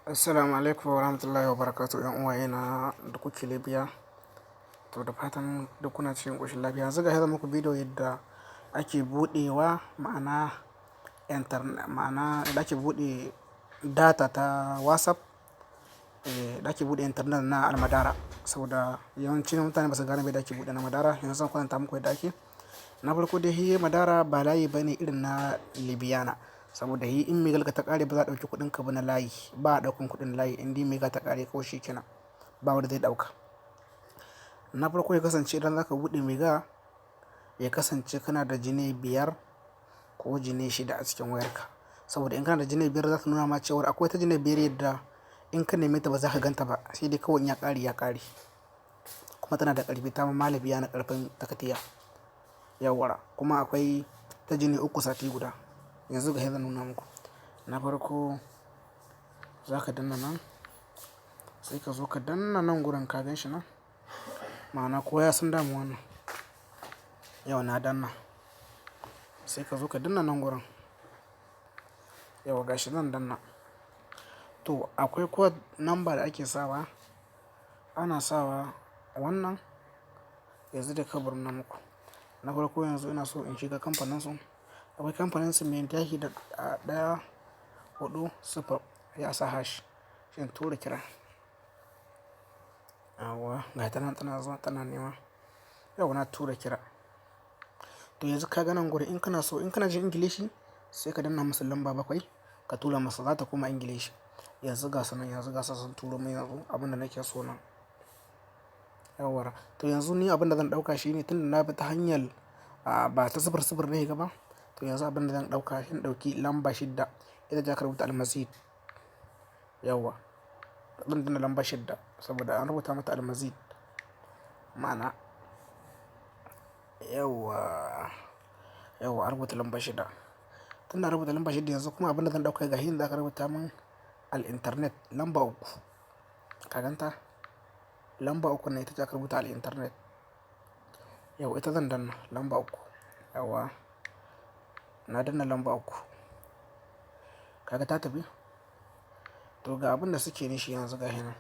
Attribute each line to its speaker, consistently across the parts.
Speaker 1: Assalamu alaikum wa rahmatullahi wa barakatuh ‘yan uwaye na da kuke Libya. To da fatan duk kuna cikin ƙoshin lafiya. Yanzu ga zan muku bidiyo yadda ake buɗewa ma'ana da ake buɗe data ta WhatsApp, da ake buɗe internet na almadara. Saboda yawancin mutane ba su gane da ake buɗe na madara. Yanzu zan kwatanta muku yadda ake. Na farko dai shi madara ba layi bane irin na Libyana. Saboda yi in megalka ta ƙare ba za a ɗauki kuɗin ka ba na layi, ba a ɗaukan kuɗin layi in dai mega ta ƙare ko shi kenan ba wanda zai ɗauka. Na farko ya kasance idan zaka buɗe mega ya kasance kana da jine 5 ko jine 6 a cikin wayarka. Saboda in kana da jine 5 za ta nuna ma cewa akwai ta jine 5 yadda in ka neme ta ba za ka ganta ba, sai dai kawai in ya ƙare ya ƙare. Kuma tana da ƙarfi, ta ma Libyana ƙarfin takatiya yawwa. Kuma akwai ta jine 3 sati guda. Yanzu ga zan nuna muku. Na farko za ka danna nan, sai ka zo ka danna nan gurin ka gan shi nan. Ma'ana ko ya san damu wannan. Yau na danna. Sai ka zo ka danna nan gurin. Yau ga shi zan danna. To akwai code number da ake sawa. Ana sawa wannan. Yanzu da ka bar na muku. Na farko yanzu ina so in shiga kamfanin su. Akwai kamfanin su mai tashi da 140 ya sa hash. Sai in tura kira. Yawwa ga ta nan tana zuwa tana nema. Yau na tura kira. To yanzu ka ga nan gurin in kana so in kana jin Ingilishi sai ka danna musu lamba 7 ka tura masa za ta koma Ingilishi. Yanzu ga sanan yanzu ga sun turo min yanzu abin da nake so nan. Yawwa. To yanzu ni abin da zan ɗauka shine tun da na bi ta hanyar ba ta 00 ne gaba. To yanzu abin da zan ɗauka shi ɗauki lamba 6 ita ce aka rubuta almazid. Yawwa. Zan danna lamba 6 saboda an rubuta mata almazid. Ma'ana yawwa an rubuta lamba 6. Tun da rubuta lamba 6 yanzu kuma abin da zan ɗauka ga hin da aka rubuta min al-internet lamba 3. Ka ganta? Lamba 3 ne ita ce aka rubuta al-internet. Yau ita zan danna lamba 3. Yawwa. Na danna lamba 3. Kaga ta tafi? To ga abin da suke nishi yanzu ga hinan.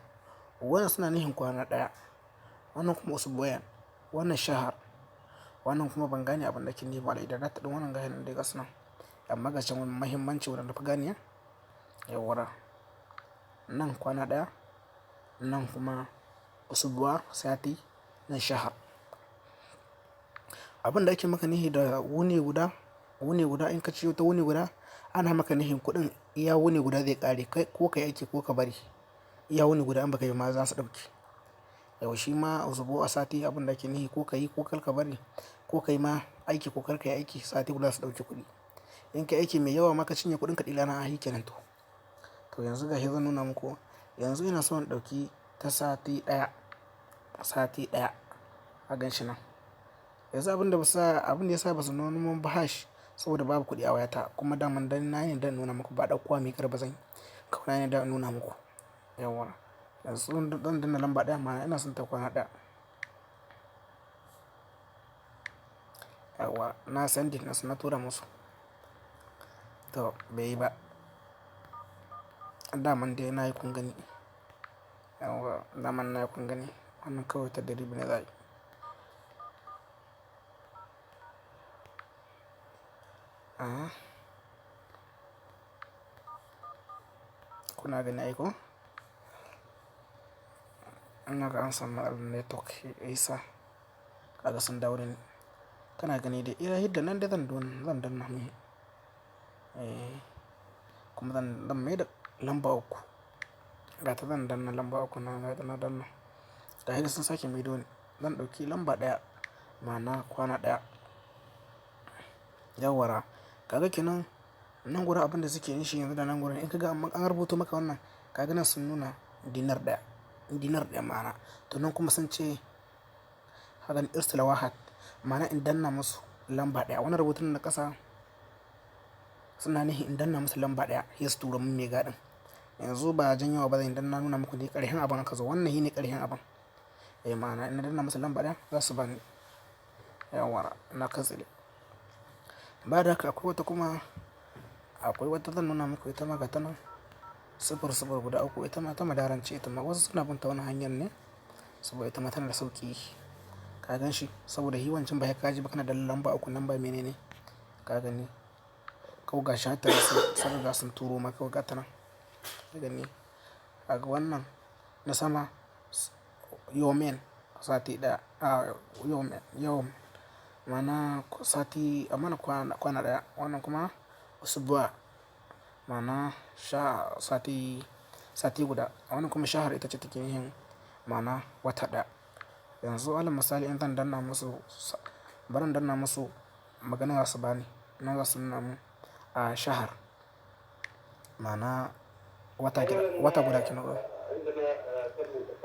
Speaker 1: Wannan suna nihin kwana ɗaya. Wannan kuma usbu'an. Wannan shahar. Wannan kuma ban gane abin da ke nihi ba idan na taɗin wannan ga hinan dai gasu nan. Amma ga can wani muhimmanci wadanda fi ganiya. Yawwa. Nan kwana ɗaya. Nan kuma usbu'a sati. Nan shahar. Abin da ake maka nihi da wuni guda in ka ciyo ta wuni guda ana maka nihin kuɗin iya wuni guda zai ƙare ko ka yi aiki ko ka bari. Iya wuni guda in baka yi ma za su ɗauki. Yau shi ma usbu'a sati abin da ake nihi ko ka yi ko kar ka bari ko ka yi ma aiki ko kar ka yi aiki sati guda su ɗauki kuɗi. In ka yi aiki mai yawa maka cinye kuɗin ka ɗila na ahi kenan to. To yanzu ga shi zan nuna muku. Yanzu ina so in ɗauki ta sati ɗaya. Sati ɗaya. A gan shi nan. Yanzu abin da ya sa ba su nuna mun ba hash saboda babu kuɗi a wayata kuma daman dan na yi dan nuna muku ba ɗaukowa mai ƙarfi zan yi. Kawai na yi dan nuna muku. Yawwa. Yanzu zan danna lamba 1 ma'ana ina son ta kwana ɗaya. Yawwa. Na sending nasu na tura musu. To bai yi ba. Daman dai na yi kun gani. Yawwa. Daman na yi kun gani. Wannan kawai ta deribi ne za a yi. Kuna gani ai ko? Ina ga an samu network isa. Kaga sun dawo da ni. Kana gani dai iya hidda nan dai zan danna mai. Kuma zan mai da lamba 3. Ga ta zan danna lamba 3 na danna. Ga hidda sun sake maido ni. Zan ɗauki lamba 1 ma'ana kwana ɗaya. Yawwa. Kaga kenan nan gurin abin da suke nishi yanzu da nan gurin in ka ga an rubuto maka wannan kaga nan sun nuna dinar ɗaya. Dinar ɗaya ma'ana. To nan kuma sun ce hakan irsala wahad ma'ana in danna musu lamba 1. Wannan rubutun na ƙasa suna nihi in danna musu lamba 1 sai su tura mun mega ɗin. Yanzu ba janyawa ba zan danna nuna muku ne ƙarshen abin aka zo. Wannan shi ne ƙarshen abin. Ma'ana in danna musu lamba 1 za su bani. Yawwa. Na kansile. Ba da haka akwai wata kuma akwai wata zan nuna muku ita ma ga ta nan. sifir sifir guda uku ita ma ta madaran ce ita ma wasu suna bin ta wani hanyar ne saboda ita ma tana da sauƙi. Ka gan shi saboda shi wancan ba sai ka je ba kana da lamba uku lamba menene ka gani. Kawai ga shi har tare sun riga sun turo maka kawai gata nan ka gani. Kaga wannan na sama yomen sati ɗaya yomen ma'ana sati amma na kwana ɗaya. Wannan kuma usbu'a ma'ana sati guda. Wannan kuma shahar ita ce take yin ma'ana wata ɗaya. Yanzu alal misali in zan danna musu bari in danna musu magana za su bani nan za su nuna mun a shahar ma'ana wata guda kenan ko.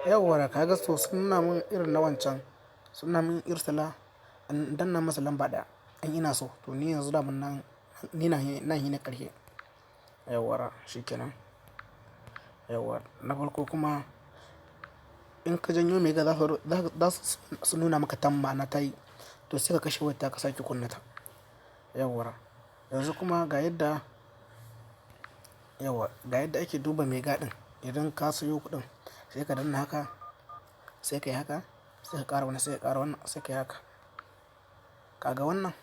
Speaker 1: Yauwa ka ga to sun nuna mun irin na wancan sun nuna mun irsala in danna masa lamba ɗaya in ina so to ni yanzu daman nan ni nan shi ne ƙarshe. Yauwa shi kenan. Yauwa na farko kuma in ka janyo mega za su nuna maka tam ma'ana ta yi to sai ka kashe wayar ka sake kunna ta. Yauwa yanzu kuma ga yadda ake duba mega ɗin idan ka sayo kuɗin sai ka danna haka sai ka yi haka sai ka ƙara wannan sai ka ƙara wannan sai ka yi haka. Kaga wannan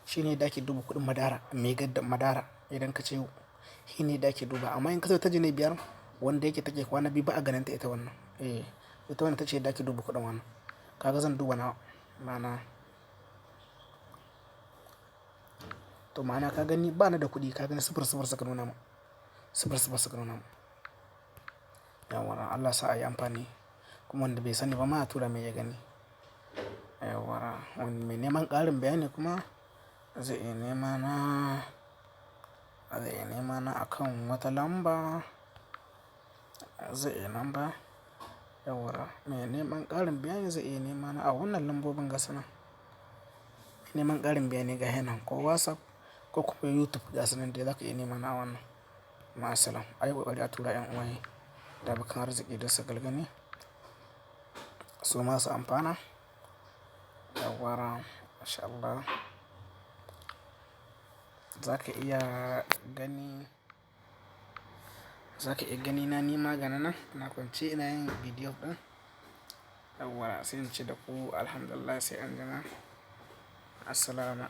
Speaker 1: shine yadda ake duba kuɗin madara mega da madara idan ka sayo shi ne yadda ake duba amma in ka sayo ta jine biyar wanda yake take kwana biyu ba a ganin ta ita wannan. Ita wannan tace yadda ake duba kuɗin wannan. Kaga zan duba na ma'ana to ma'ana ka gani ba ni da kuɗi ka gani sifir sifir suka nuna mun sifir sifir suka nuna mun. Yauwa Allah sa a yi amfani kuma wanda bai sani ba ma a tura mai ya gani. Yauwa wanda mai neman ƙarin bayani kuma zai iya nema na akan wata lamba zai iya namba. Yauwa mai neman ƙarin bayani zai iya nema na a wannan lambobin gasu nan. Mai neman ƙarin bayani ga hannun ko WhatsApp ko kuma YouTube gasu nan dai za ka iya nema na a wannan. Ma'assalam ayi ƙoƙari a tura ƴan uwa da abokan arziki da su gani su ma su amfana. Yauwa masha Allah za ka iya gani na nima ga nan na kwance ina yin bidiyo ɗin. Yauwa sai in ce da ku alhamdulillah sai anjima. Assalamu.